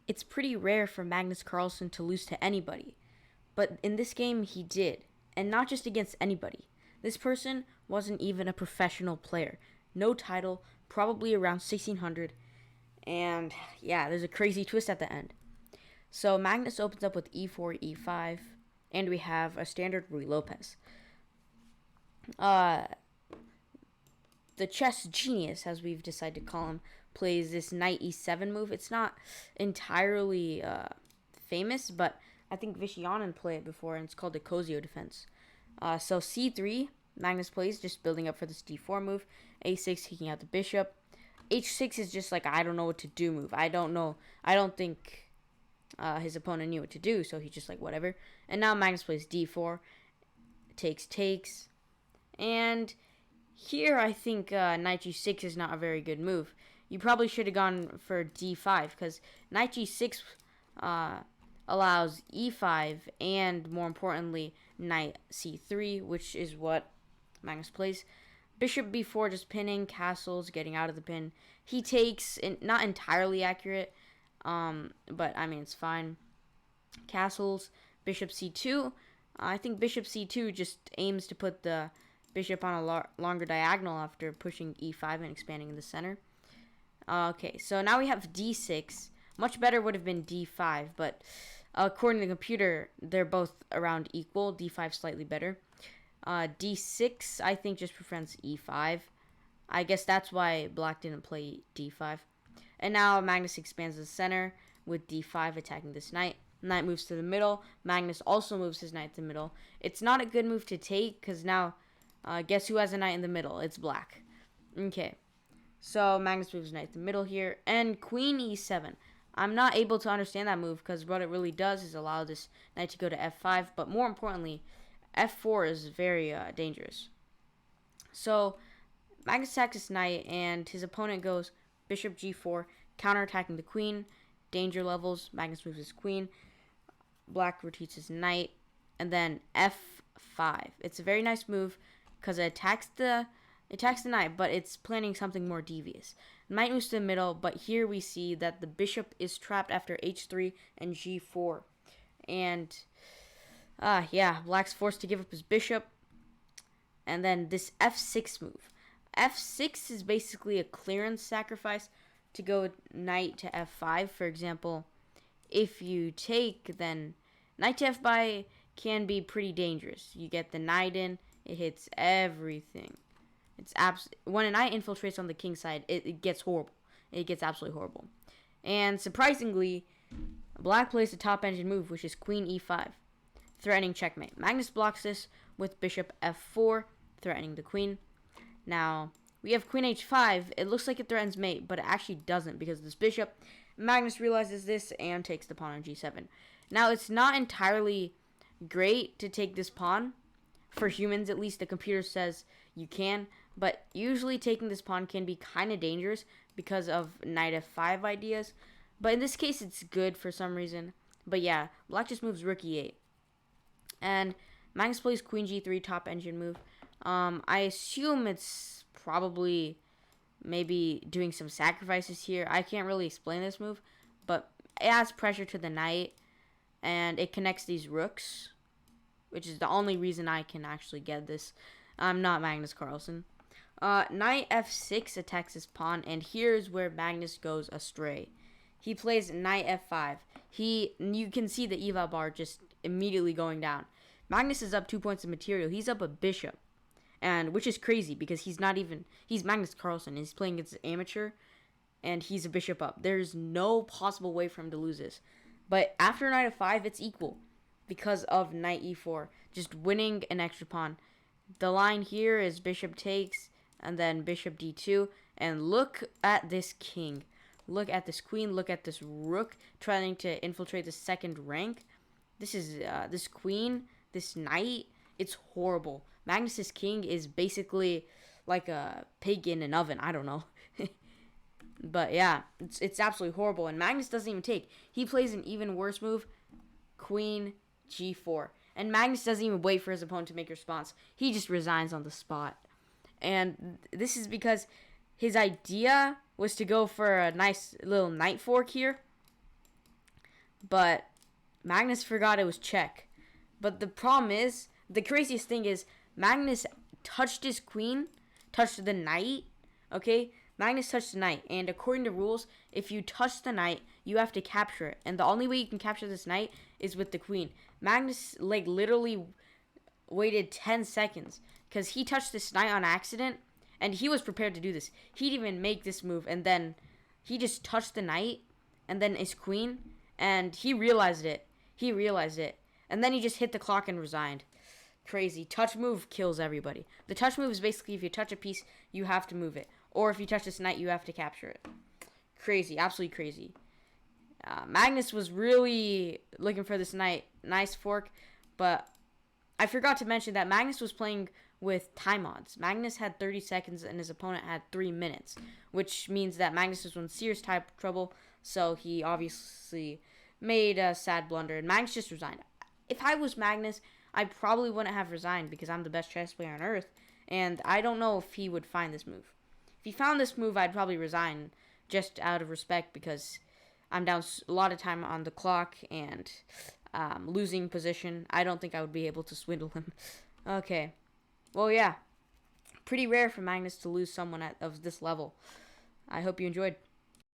it's pretty rare for Magnus Carlsen to lose to anybody. But in this game, he did. And not just against anybody. This person wasn't even a professional player. No title, probably around 1600. And yeah, there's a crazy twist at the end. So Magnus opens up with e4, e5, and we have a standard Ruy Lopez. The chess genius, as we've decided to call him, plays this knight e7 move. It's not entirely famous, but I think Vishayanan played it before, and it's called the Kozio defense. So c3, Magnus plays, just building up for this d4 move. a6, kicking out the bishop. h6 is just like, I don't know what to do move. I don't think his opponent knew what to do, so he's just like, whatever. And now Magnus plays d4, takes, and here I think knight g6 is not a very good move. You probably should have gone for d5, because knight g6 allows e5 and, more importantly, knight c3, which is what Magnus plays. Bishop b4, just pinning, castles, getting out of the pin. He takes, not entirely accurate, but I mean, it's fine. Castles, bishop c2. I think bishop c2 just aims to put the bishop on a longer diagonal after pushing e5 and expanding in the center. Okay, so now we have d6. Much better would have been d5, but according to the computer, they're both around equal. d5 slightly better. d6, I think, just prevents e5. I guess that's why black didn't play d5. And now Magnus expands the center with d5 attacking this knight. Knight moves to the middle. Magnus also moves his knight to the middle. It's not a good move to take, because now, guess who has a knight in the middle? It's black. Okay. So Magnus moves knight to the middle here. And queen e7. I'm not able to understand that move, because what it really does is allow this knight to go to f5. But more importantly, f4 is very dangerous. So Magnus attacks this knight, and his opponent goes bishop g4, counterattacking the queen. Danger levels. Magnus moves his queen. Black retreats his knight. And then f5. It's a very nice move, because it attacks the knight, but it's planning something more devious. Knight moves to the middle, but here we see that the bishop is trapped after h3 and g4. And, yeah, black's forced to give up his bishop. And then this f6 move. f6 is basically a clearance sacrifice to go knight to f5. For example, if you take, then knight to f5 can be pretty dangerous. You get the knight in, it hits everything. It's when a knight infiltrates on the king side, it gets horrible. It gets absolutely horrible. And surprisingly, black plays the top engine move, which is queen e5, threatening checkmate. Magnus blocks this with bishop f4, threatening the queen. Now, we have queen h5. It looks like it threatens mate, but it actually doesn't, because this bishop. Magnus realizes this and takes the pawn on g7. Now, it's not entirely great to take this pawn. For humans, at least, the computer says you can. But usually taking this pawn can be kind of dangerous because of knight f5 ideas. But in this case, it's good for some reason. But yeah, black just moves rook e8. And Magnus plays queen g3, top engine move. I assume it's probably maybe doing some sacrifices here. I can't really explain this move, but it adds pressure to the knight, and it connects these rooks, which is the only reason I can actually get this. I'm not Magnus Carlsen. Knight f6 attacks his pawn, and here's where Magnus goes astray. He plays knight f5. You can see the eval bar just immediately going down. Magnus is up 2 points of material. He's up a bishop, and which is crazy because he's Magnus Carlsen. He's playing against an amateur, and he's a bishop up. There's no possible way for him to lose this. But after knight f5, it's equal because of knight e4, just winning an extra pawn. The line here is bishop takes, and then bishop d2, and look at this king. Look at this queen. Look at this rook trying to infiltrate the second rank. This is this queen, this knight. It's horrible. Magnus's king is basically like a pig in an oven. I don't know. But yeah, it's absolutely horrible. And Magnus doesn't even take. He plays an even worse move, queen g4. And Magnus doesn't even wait for his opponent to make a response. He just resigns on the spot. And this is because his idea was to go for a nice little knight fork here. but Magnus forgot it was check. But the problem is, the craziest thing is, Magnus touched his queen, touched the knight, okay? Magnus touched the knight, and according to rules, if you touch the knight, you have to capture it. And the only way you can capture this knight is with the queen. Magnus, like, literally waited 10 seconds, because he touched this knight on accident, and he was prepared to do this. He didn't even make this move, and then he just touched the knight, and then his queen, and he realized it. And then he just hit the clock and resigned. Crazy. Touch move kills everybody. The touch move is basically if you touch a piece, you have to move it. Or if you touch this knight, you have to capture it. Crazy. Absolutely crazy. Magnus was really looking for this knight. Nice fork. But I forgot to mention that Magnus was playing with time odds. Magnus had 30 seconds and his opponent had 3 minutes. Which means that Magnus was in serious trouble. So he obviously made a sad blunder. And Magnus just resigned. If I was Magnus, I probably wouldn't have resigned because I'm the best chess player on earth. And I don't know if he would find this move. If he found this move, I'd probably resign just out of respect because I'm down a lot of time on the clock and losing position. I don't think I would be able to swindle him. Okay. Well, yeah. Pretty rare for Magnus to lose someone of this level. I hope you enjoyed.